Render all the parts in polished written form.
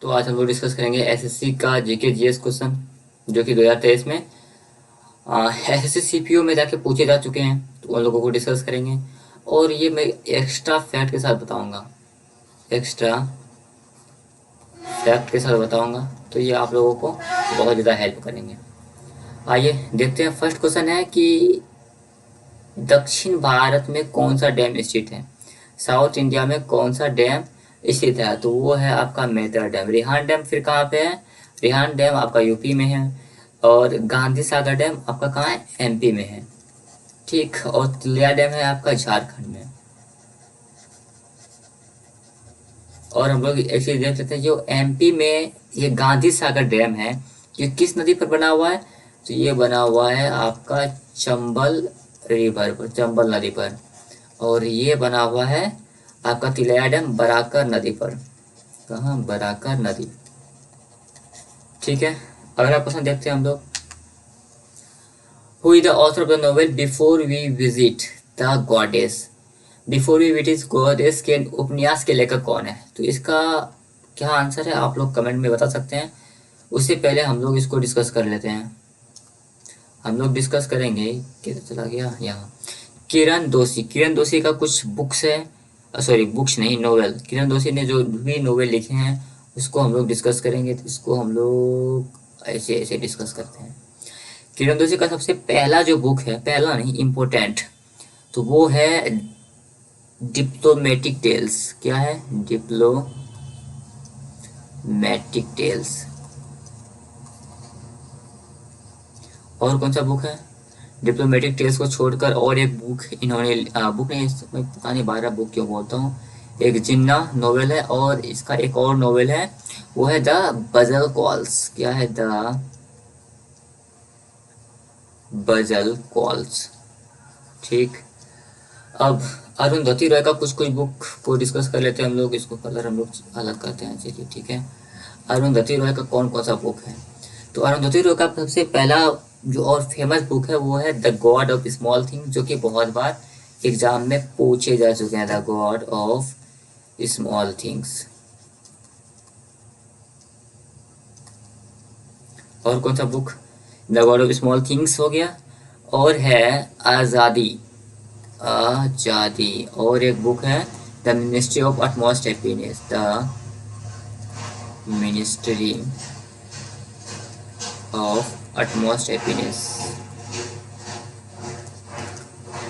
तो आज हम लोग डिस्कस करेंगे एसएससी का जीके जीएस क्वेश्चन जो कि 2023 में एसएससी सीपीओ में जाके पूछे जा चुके हैं, तो उन लोगों को डिस्कस करेंगे। और ये मैं एक्स्ट्रा फैक्ट के साथ बताऊंगा, एक्स्ट्रा फैक्ट के साथ बताऊंगा, तो ये आप लोगों को बहुत ज़्यादा हेल्प करेंगे। आइए देखते हैं। फर्स्ट क्वेश्चन है कि दक्षिण भारत में कौन सा डैम स्थित है, साउथ इंडिया में कौन सा डैम स्थित है? तो वो है आपका मेहतर डैम। रिहान डैम फिर कहाँ पे है? रिहान डैम आपका यूपी में है, और गांधी सागर डैम आपका कहाँ है? एमपी में है। ठीक, और तिलिया डैम है आपका झारखंड में। और हम लोग एक चीज देख लेते हैं, जो एमपी में ये गांधी सागर डैम है, ये किस नदी पर बना हुआ है? तो ये बना हुआ है आपका चंबल रिवर पर, चंबल नदी पर। और ये बना हुआ है आपका तिलैया डैम बराकर नदी पर। कहाँ? बराकर नदी। ठीक है, अगला क्वेश्चन देखते हैं हम लोग। Who is the author of the novel before we visit the goddess? Before we visit goddess के उपन्यास के लेखक कौन है? तो इसका क्या आंसर है आप लोग कमेंट में बता सकते हैं। उससे पहले हम लोग इसको डिस्कस कर लेते हैं। हम लोग डिस्कस करेंगे, किधर चला गया यहाँ, किरण दोषी। किरण दोषी का कुछ बुक्स है, सॉरी बुक्स नहीं, नोवेल। किरण दोषी ने जो भी नोवेल लिखे हैं उसको हम लोग डिस्कस करेंगे। तो इसको हम लोग ऐसे ऐसे डिस्कस करते हैं। किरण दोषी का सबसे पहला जो बुक है, पहला नहीं इम्पोर्टेंट, तो वो है डिप्लोमेटिक टेल्स। क्या है? Diplomatic tales. और कौन सा बुक है? डिप्लोमेटिक टेल्स को छोड़कर और एक बुक इन्होंने, बुक नहीं, मैं पता नहीं 12 बुक क्यों बोलता हूँ, एक जिन्ना नोवेल है, और इसका एक और नोवेल है, वो है द बजल कॉल्स। क्या है? द बजल कॉल्स। ठीक, अब अरुंधति रॉय का कुछ कुछ बुक को डिस्कस कर लेते हैं हम लोग। इसको कलर हम लोग अलग करते हैं, चलिए ठीक है। अरुंधति रॉय का कौन कौन सा बुक है? तो अरुंधति रॉय का सबसे पहला जो और फेमस बुक है वो है the God of small thing, जो कि बहुत बार एग्जाम में पूछे जा चुके हैं। The God of small things. और कौन सा book? The God of small things हो गया, और है आज़ादी। आज़ादी। और एक बुक है the ministry of utmost happiness. The ministry of utmost happiness.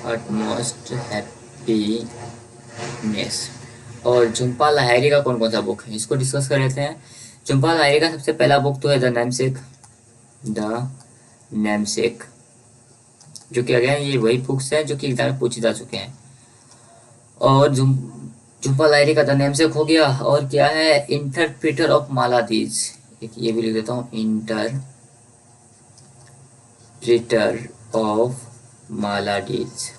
Utmost happiness. और झुम्पा लाहिरी का कौन कौन सा बुक है, इसको डिस्कस कर लेते हैं। झुम्पा लाहिरी का सबसे पहला बुक तो है द नेमसेक। द नेमसेक, जो कि अगेन ये वही बुक्स हैं जो कि एग्जाम में पूछे जा चुके हैं। और झुम्पा लाहिरी का द नेमसेक हो गया। और क्या है? Interpreter of maladies. एक ये भी लिख देता हूँ, इंटरप्रिटर ऑफ मालाडीज।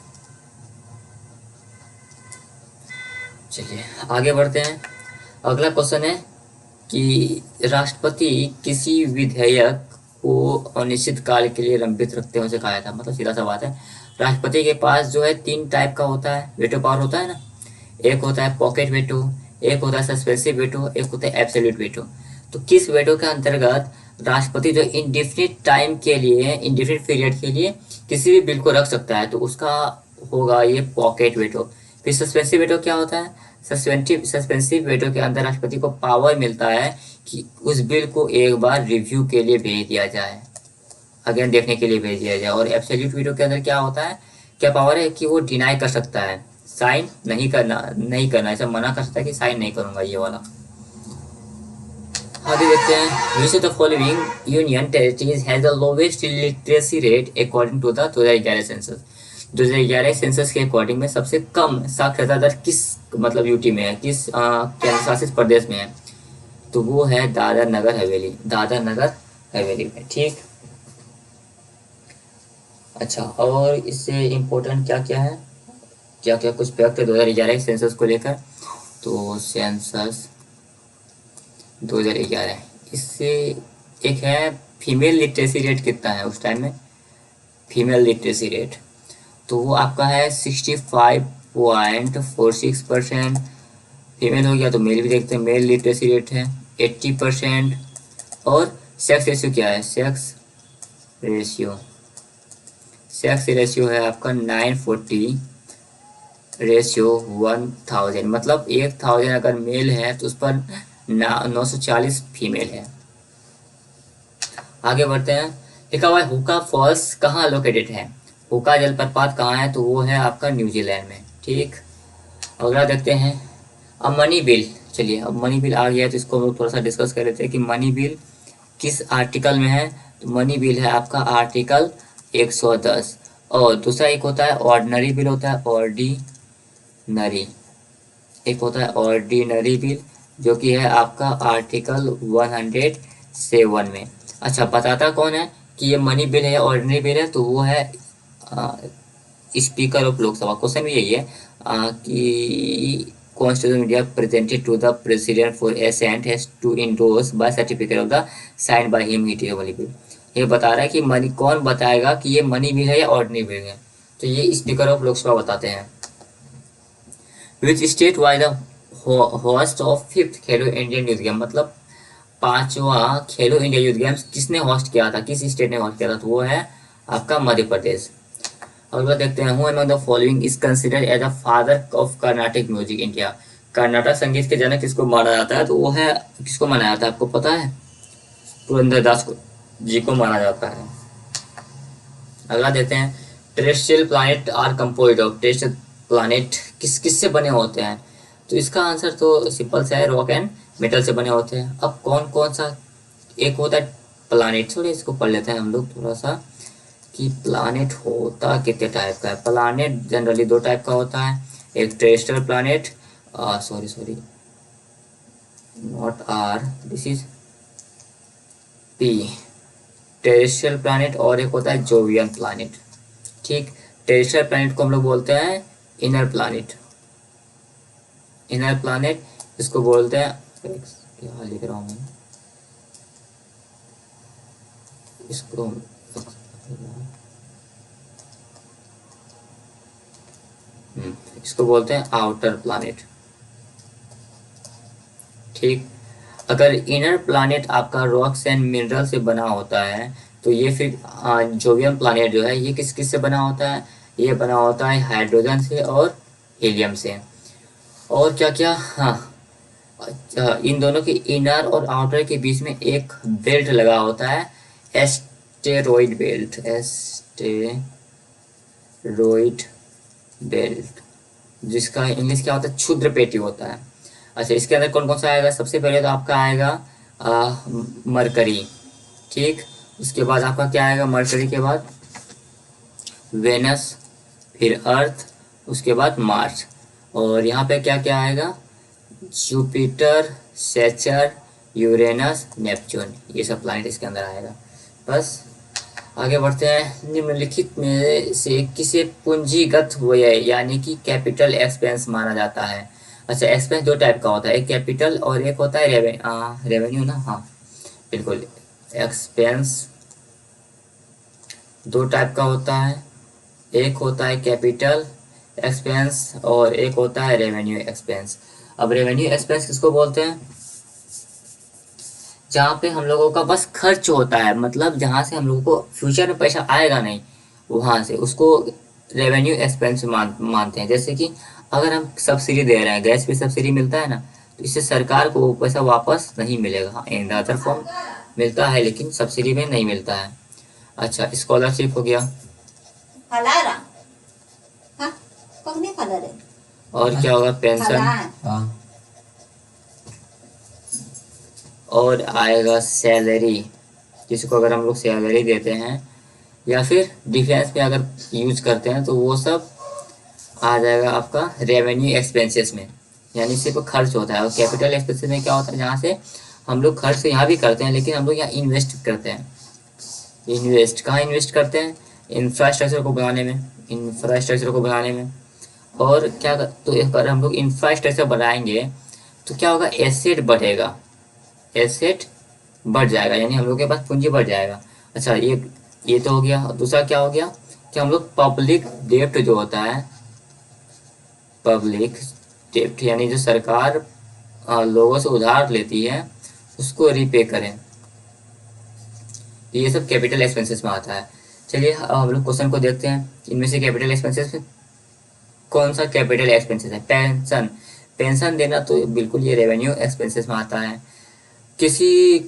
चलिए आगे बढ़ते हैं। अगला क्वेश्चन है कि राष्ट्रपति किसी विधेयक को अनिश्चित काल के लिए लंबित रखते हुए कहा था। मतलब सीधा सा बात है, राष्ट्रपति के पास जो है 3 टाइप का होता है, वेटो पावर होता है ना। एक होता है पॉकेट वेटो, एक होता है सस्पेंसिव वेटो, एक होता है एब्सोल्यूट वेटो। तो किस वेटो के अंतर्गत राष्ट्रपति जो इंडिफिनिट टाइम के लिए, इंडिफिनिट पीरियड के लिए किसी भी बिल को रख सकता है, तो उसका होगा ये पॉकेट वेटो। फिर सस्पेंसिव वेटो क्या होता है? सस्पेंसिव वेटो के अंदर राष्ट्रपति को पावर मिलता है कि उस बिल को एक बार रिव्यू के लिए भेज दिया जाए, अगेन देखने के लिए भेज दिया जाए। और एब्सोल्यूट वेटो के अंदर क्या होता है, क्या पावर है कि वो डिनाई कर सकता है, साइन नहीं करना, ऐसा मना कर सकता है कि साइन नहीं करूंगा, ये वाला। आगे देखते हैं। Which of the following union territories has the lowest literacy rate according to the 2011 census? 2011 census के अकॉर्डिंग में सबसे कम साक्षरता दर किस मतलब यूटी में है, किस केंद्र शासित प्रदेश में है? तो वो है दादर नगर हवेली। दादर नगर हवेली में। ठीक, अच्छा, और इससे इम्पोर्टेंट क्या क्या है, क्या क्या कुछ फैक्ट है 2011 सेंसस को लेकर? तो सेंसस 2011, इससे एक है फीमेल लिटरेसी रेट कितना है उस टाइम में। फीमेल लिटरेसी रेट तो वो आपका है 65.46%। फीमेल हो गया तो मेल भी देखते हैं, मेल लिटरेसी रेट है 80%। और सेक्स रेशियो क्या है, रेशियो सेक्स रेशियो है आपका 940 रेशियो 1000, मतलब 1000 अगर मेल है तो उस पर 940 फीमेल है। आगे बढ़ते हैं। लिखा हुआ है हुका फॉल्स कहाँ लोकेटेड है, हुका जलप्रपात कहाँ है, तो वो है आपका न्यूजीलैंड में। ठीक, अगला देखते हैं। अब मनी बिल, चलिए अब मनी बिल आ गया तो इसको हम लोग थोड़ा सा डिस्कस कर लेते हैं कि मनी बिल किस आर्टिकल में है। तो मनी बिल है आपका आर्टिकल 110। और दूसरा एक होता है ऑर्डिनरी बिल, होता है ऑर्डिनरी, एक होता है ऑर्डिनरी बिल जो कि है आपका आर्टिकल 107 में। अच्छा, बताता कौन है कि ये मनी बिल है या ऑर्डिनरी बिल है, तो वो है स्पीकर ऑफ लोकसभा। क्वेश्चन भी यही है कि constitution India presented to the president for assent has to endorse by certificate of the sign by him it money bill. ये बता रहा है कि मनी, कौन बताएगा कि ये मनी बिल है या ऑर्डिनरी बिल है, तो ये स्पीकर ऑफ लोकसभा बताते हैं। Which state was the host of 5th Khelo India youth game, मतलब 5वां खेलो इंडिया यूथ गेम्स किसने होस्ट किया था, किस स्टेट ने होस्ट किया था, तो वो है आपका मध्य प्रदेश। अगला देखते हैं। Who among the following is considered as the father of Carnatic music India, कर्नाटक संगीत के जनक किसको माना जाता है, तो वो है, किसको माना जाता है आपको पता है, पुरंदरदास जी को माना जाता है। अगला देखते हैं। Terrestrial planet are composed of, terrestrial planet किस किस से बने होते हैं, तो इसका आंसर तो सिंपल सा है, रॉक एंड मेटल से बने होते हैं। अब कौन कौन सा, एक होता है प्लैनेट, थोड़े इसको पढ़ लेते हैं हम लोग थोड़ा सा कि प्लैनेट होता कितने टाइप का है। प्लैनेट जनरली 2 टाइप का होता है, एक terrestrial planet, sorry not R, this is P, terrestrial planet, और एक होता है जोवियन प्लैनेट। ठीक, टेरेस्ट्रियल प्लैनेट को हम लोग बोलते हैं इनर प्लैनेट, इनर प्लैनेट इसको बोलते हैं, क्या लिख रहा हूँ मैं इसको, इसको बोलते हैं आउटर प्लैनेट। ठीक, अगर इनर प्लैनेट आपका रॉक्स एंड मिनरल से बना होता है तो ये फिर जोवियम प्लैनेट जो है ये किस किस से बना होता है, ये बना होता है हाइड्रोजन से और हीलियम से। और क्या क्या, हाँ, इन दोनों के इनर और आउटर के बीच में एक बेल्ट लगा होता है, एस्टेरॉइड बेल्ट, एस्टेरॉइड बेल्ट, जिसका इंग्लिश क्या होता है, क्षुद्र पेटी होता है। अच्छा, इसके अंदर कौन कौन सा आएगा, सबसे पहले तो आपका आएगा मरकरी। ठीक, उसके बाद आपका क्या आएगा, मरकरी के बाद वेनस, फिर अर्थ, उसके बाद मार्स, और यहाँ पे क्या क्या आएगा, जुपिटर, सैचर, यूरेनस, नेपच्यून, ये सब प्लैनेट इसके अंदर आएगा। बस आगे बढ़ते हैं। निम्नलिखित में से किसे पूंजीगत व्यय यानी कि कैपिटल एक्सपेंस माना जाता है। अच्छा, एक्सपेंस 2 टाइप का होता है, एक कैपिटल और एक होता है रेवेन्यू ना, हाँ बिल्कुल, एक्सपेंस 2 टाइप का होता है, एक होता है कैपिटल एक्सपेंस और एक होता है रेवेन्यू एक्सपेंस। अब रेवेन्यू एक्सपेंस किसको बोलते हैं, जहाँ पे हम लोगों का बस खर्च होता है, मतलब जहाँ से हम लोगों को फ्यूचर में पैसा आएगा नहीं, वहाँ से उसको रेवेन्यू एक्सपेंस मानते हैं। जैसे कि अगर हम सब्सिडी दे रहे हैं, गैस पे सब्सिडी मिलता है ना, तो इससे सरकार को वो पैसा वापस नहीं मिलेगा, इन द अदर फॉर्म मिलता है लेकिन सब्सिडी में नहीं मिलता है। अच्छा, स्कॉलरशिप हो गया, और क्या होगा, पेंशन, और आएगा सैलरी, जिसको अगर हम लोग सैलरी देते हैं या फिर डिफेंस में अगर यूज करते हैं तो वो सब आ जाएगा आपका रेवेन्यू एक्सपेंसेस में, यानी सिर्फ खर्च होता है। और कैपिटल एक्सपेंसेस में क्या होता है, जहाँ से हम लोग खर्च यहाँ भी करते हैं लेकिन हम लोग यहाँ इन्वेस्ट करते हैं। इन्वेस्ट कहाँ इन्वेस्ट करते हैं, इंफ्रास्ट्रक्चर को बनाने में, इंफ्रास्ट्रक्चर को बनाने में। और क्या, तो अगर हम लोग इंफ्रास्ट्रक्चर बनाएंगे तो क्या होगा, एसेट बढ़ेगा, एसेट बढ़ जाएगा, यानी हम लोग के पास पूंजी बढ़ जाएगा। अच्छा, ये तो हो गया। दूसरा क्या हो गया कि हम लोग पब्लिक डेप्ट जो होता है, पब्लिक डेप्ट यानी जो सरकार लोगों से उधार लेती है, उसको रीपे करें। ये सब कैपिटल एक्सपेंसेस में आता है। चलिए अब हम लोग क्वेश्चन को देखते हैं। इनमें से कैपिटल एक्सपेंसेस कौन सा कैपिटल एक्सपेंसेस है? पेंशन। पेंशन देना तो बिल्कुल ये रेवेन्यू एक्सपेंसेस में आता है। किसी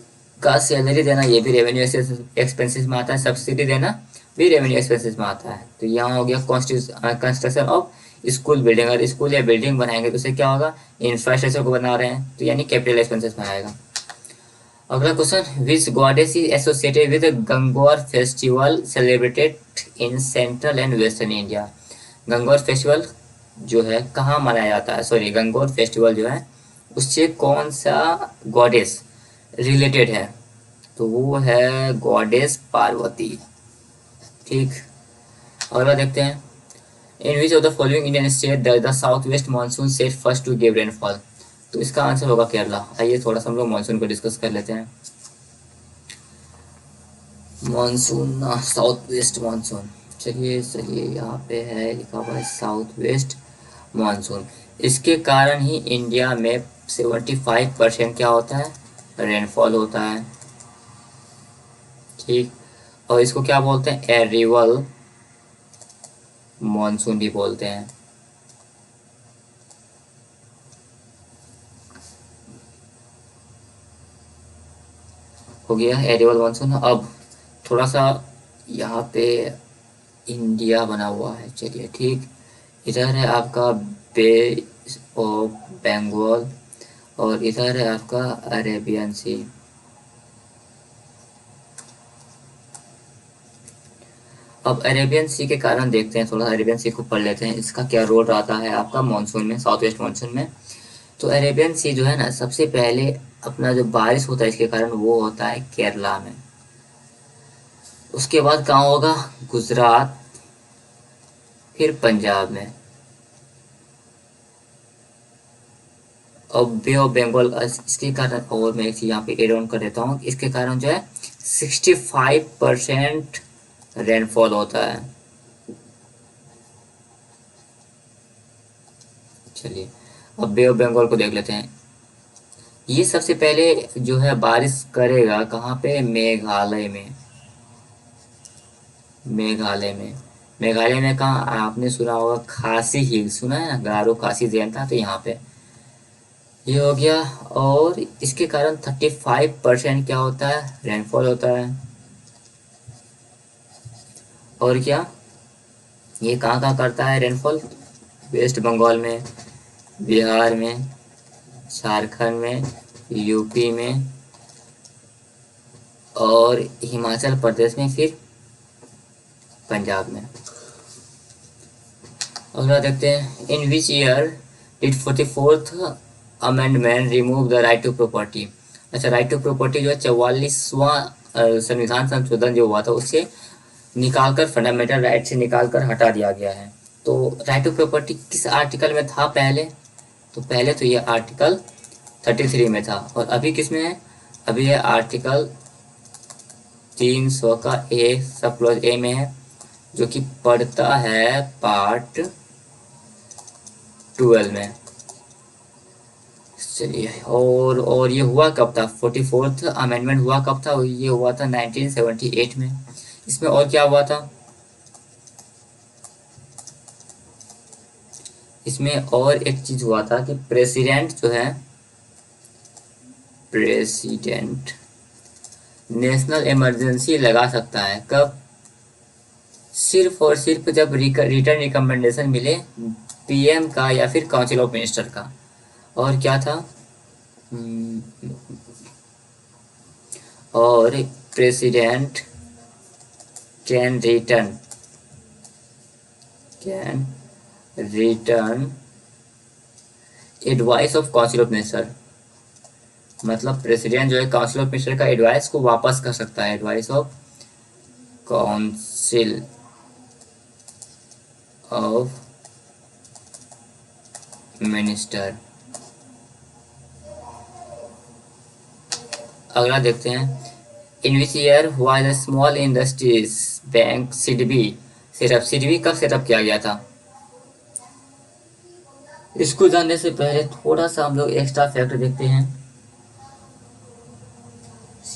का सैलरी देना ये भी रेवेन्यू एक्सपेंसेस में आता है। सब्सिडी देना भी रेवेन्यू एक्सपेंसेस में आता है। तो यहाँ हो गया कंस्ट्रक्शन ऑफ स्कूल बिल्डिंग। अगर स्कूल या बिल्डिंग बनाएंगे तो उससे क्या होगा? इंफ्रास्ट्रक्चर को बना रहे हैं, तो यानी कैपिटल एक्सपेंसेस में आएगा। अगला question, which goddess is associated with Gangaur festival celebrated in central and western India? Gangaur festival जो है कहाँ मनाया जाता है? सॉरी, गंगौर फेस्टिवल जो है उससे कौन सा गॉडेस रिलेटेड है? तो वो है गॉडेस पार्वती। ठीक, अगला देखते हैं। In which of the following Indian state the south west monsoon set first to give rainfall? तो इसका आंसर होगा केरला। आइए थोड़ा सा हम लोग मानसून को डिस्कस कर लेते हैं। Monsoon, south west monsoon. चलिए चलिए, यहाँ पे है लिखा हुआ है साउथ वेस्ट मानसून। इसके कारण ही इंडिया में 75% क्या होता है? रेनफॉल होता है। ठीक, और इसको क्या बोलते हैं? एरिवल मानसून भी बोलते हैं। हो गया एरिवल मानसून। अब थोड़ा सा यहाँ पे इंडिया बना हुआ है। चलिए ठीक, इधर है आपका बे ऑफ बंगाल और इधर है आपका अरेबियन सी। अब अरेबियन सी के कारण देखते हैं, थोड़ा अरेबियन सी को पढ़ लेते हैं। इसका क्या रोल रहता है आपका मानसून में, साउथ वेस्ट मानसून में? तो अरेबियन सी जो है ना, सबसे पहले अपना जो बारिश होता है इसके कारण वो होता है केरला में। उसके बाद कहाँ होगा? गुजरात, फिर पंजाब में। और बे ऑफ बंगाल इसके कारण, और मैं एक चीज यहाँ पे एड ऑन कर देता हूँ, इसके कारण जो है 65% रेनफॉल होता है। चलिए अब बे ऑफ बंगाल को देख लेते हैं। ये सबसे पहले जो है बारिश करेगा कहाँ पे? मेघालय में। मेघालय में, मेघालय में कहाँ? आपने सुना होगा खासी हिल, सुना है ना, गारो खासी जयंता, तो यहाँ पे ये हो गया। और इसके कारण 35% क्या होता है? रेनफॉल होता है। और क्या, ये कहाँ कहाँ करता है रेनफॉल? वेस्ट बंगाल में, बिहार में, झारखंड में, यूपी में और हिमाचल प्रदेश में, फिर पंजाब में। अगला देखते हैं। In which year did 44th amendment remove the right to property? अच्छा, राइट टू प्रॉपर्टी जो है 44वां संविधान संशोधन जो हुआ था उससे निकालकर, फंडामेंटल राइट से निकालकर हटा दिया गया है। तो राइट टू प्रॉपर्टी किस आर्टिकल में था पहले? तो पहले तो ये आर्टिकल 33 में था। और अभी किस में है? अभी है आर्टिकल 300 का ए, सब क्लॉज ए में है, जो कि पढ़ता है पार्ट 12 में। चलिए, और ये हुआ कब था? 44th अमेंडमेंट हुआ कब था? ये हुआ था 1978 में। इसमें और क्या हुआ था? इसमें और एक चीज हुआ था कि प्रेसिडेंट जो है, प्रेसिडेंट नेशनल इमरजेंसी लगा सकता है। कब? सिर्फ और सिर्फ जब रिटर्न रिकमेंडेशन मिले पीएम का या फिर काउंसिल ऑफ मिनिस्टर का। और क्या था? और president can return advice of council of minister. मतलब प्रेसिडेंट जो है काउंसिल ऑफ मिनिस्टर का एडवाइस को वापस कर सकता है। Advice of council of minister. अगला देखते हैं। In which year was the small industries bank SIDBI setup? SIDBI कब सेटअप किया गया था? इसको जानने से पहले थोड़ा सा हम लोग एक्स्ट्रा फैक्ट देखते हैं।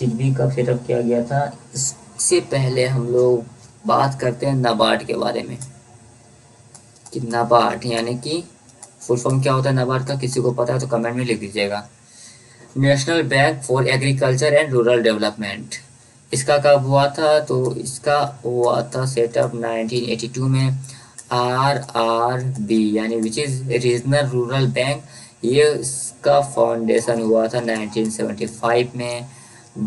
सिडबी कब सेटअप किया गया था? इससे पहले हम लोग बात करते हैं नाबार्ड के बारे में कि नाबार्ड यानी कि फुल फॉर्म क्या होता है नाबार्ड का, किसी को पता है तो कमेंट में लिख दीजिएगा। National bank for agriculture and rural development. इसका कब हुआ था? तो इसका हुआ था सेटअप 1982 में। RRB यानी which is regional rural bank, ये इसका फाउंडेशन हुआ था 1975 में।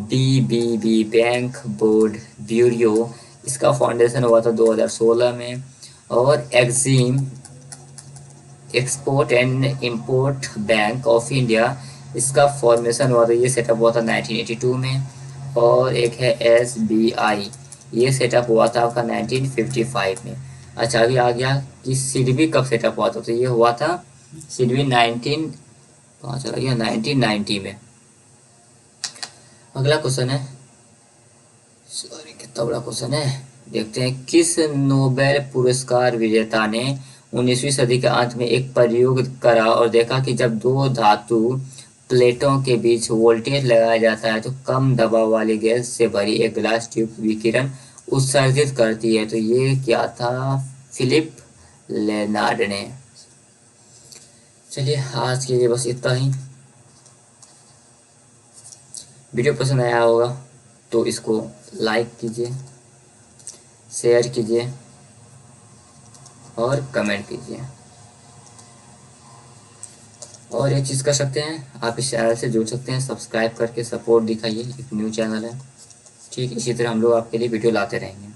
BBB बैंक बोर्ड ब्यूरो, इसका फाउंडेशन हुआ था 2016 में। और EXIM export and import bank of India, इसका फॉर्मेशन हुआ था, ये सेटअप हुआ था 1982 में। और एक है SBI, ये सेटअप हुआ था आपका 1955 में। अच्छा अभी आ गया कि सिडबी कब सेटअप हुआ था? तो ये हुआ था सिडबी 1990 में। अगला क्वेश्चन है, सॉरी कितना बड़ा क्वेश्चन है, देखते हैं। किस नोबेल पुरस्कार विजेता ने 19वीं सदी के अंत में एक प्रयोग करा और देखा कि जब दो धातु प्लेटों के बीच वोल्टेज लगाया जाता है तो कम दबाव वाली गैस से भरी एक ग्लास ट्यूब विकिरण उत्सर्जित करती है? तो ये क्या था? फिलिप लेनार्ड ने। चलिए आज के लिए बस इतना ही। वीडियो पसंद आया होगा तो इसको लाइक कीजिए, शेयर कीजिए और कमेंट कीजिए। और एक चीज़ कर सकते हैं, आप इस चैनल से जुड़ सकते हैं, सब्सक्राइब करके सपोर्ट दिखाइए, एक न्यू चैनल है। ठीक, इसी तरह हम लोग आपके लिए वीडियो लाते रहेंगे।